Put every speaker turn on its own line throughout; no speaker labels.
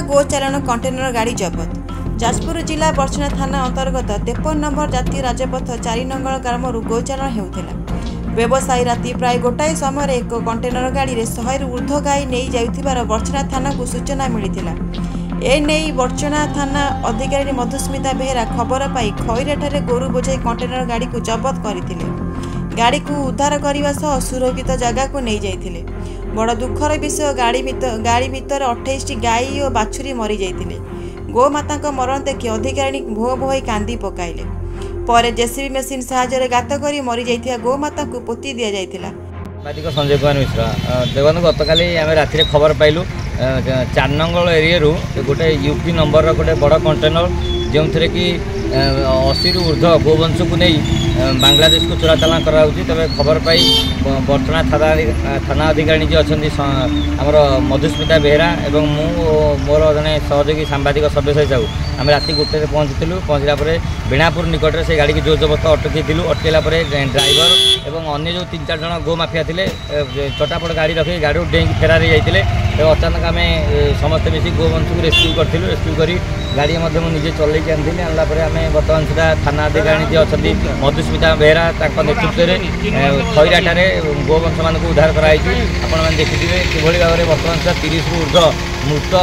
गोचालाण container गाड़ी जबत। जाजपुर जिला बर्छना थाना अंतर्गत 53 नंबर जातीय राजपथ 4 नंगल ग्राम गोचालाण हेउथिला। व्यवसायी राति प्राय गोटाए समय एक कंटेनर गाड़ी रे 100 रु ऊर्ध्व गाई नहीं जाउथिबार बर्छना थाना को सूचना मिलिथिला। ए नहीं बर्छना थाना अधिकारी मधुस्मिता बेहेरा खबर पाई खैराठारे गोरु बोझाई कंटेनर गाड़ी को जबत करथिले। गाड़ी को उद्धार करने सह सुरक्षित जगह को नहीं जाइथिले। बड़ दुखर विषय गाड़ी भीतर 28 गाई और बाछुरी मरी जाइथिले। गोमाता मरण देखि अधिकारी भो भोई कांदी पकाइले। पर जेसीबी मेसीन साहाय्य गात करी मरी जाइथिया गोमाता को पोती दिया जाइथिला।
सांबादिक संजय कुमार मिश्र देखो गतकाली आम राति खबर पाइलु 4 नंगल एरिया गोटे यूपी नंबर गोटे बड़ कंटेनर जो थे कि 80 रु ऊर्ध्व गोवंश को नहीं बांग्लादेश को चोराचालान कराऊँ। तेज खबर पाई बर्छना थाना अधिकारी जी अच्छा आमर मधुस्मिता बेहेरा एवं मोर जने सहयोगी सांबादिक सव्यसायी साहू आम राति 1 पहुँचला बीणापुर निकट से गाड़ी की जोर जबरदस्त अटकईलु। अटकला ड्राइवर एवं अन्य जो 3-4 जन गो माफिया थे चटापट गाड़ी रखी गाड़ी डेई फेरार जाते। अचानक आम समस्ते मिसी गोवंश को रेस्क्यू करूँ। रेस्क्यू कर गाड़ी मुझे चलैक आनी आनला आम बर्तमान सुधा थाना अधिकारी जी अच्छा मधुस्मिता बेहेरा नेतृत्व में खैराठारे गोवंश मान उद्धार कराई। आपण देखिए किभली भाव में बर्तमान सुधा 30 रु ऊर्ध्व मृत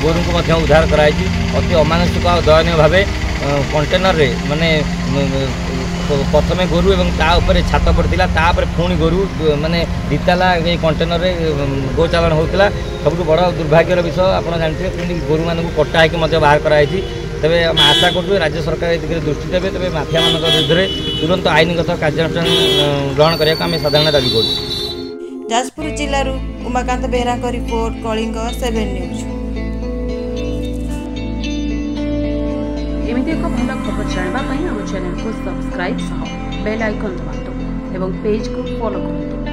गोरु को उद्धार कराई। अति अमानुषिक और दयनीय भाव कंटेनर माने प्रथम गोरु और तापर छात पड़ता तापर पुणी गोरु माने दिताला कंटेनर गोचालाण होता। सब बड़ दुर्भाग्यर विषय आप जानते गोरु मानक कटा होकर बाहर कराई। तेरे आम आशा करूँ राज्य सरकार ए दिगरे दृष्टि देवे। तेज माफिया मान विरुद्ध तुरंत आईनगत कार्यानुष्ठान ग्रहण करने आम साधारण दाबी करूँ।
जाजपुर जिलूर उमाकांत बेहेरा रिपोर्ट कलिंग 7 न्यूज।
एमती एक भल खबर जानवाई आम चैनल को सब्सक्राइब बेल आइकन दबातु एवं पेज को फॉलो करतु।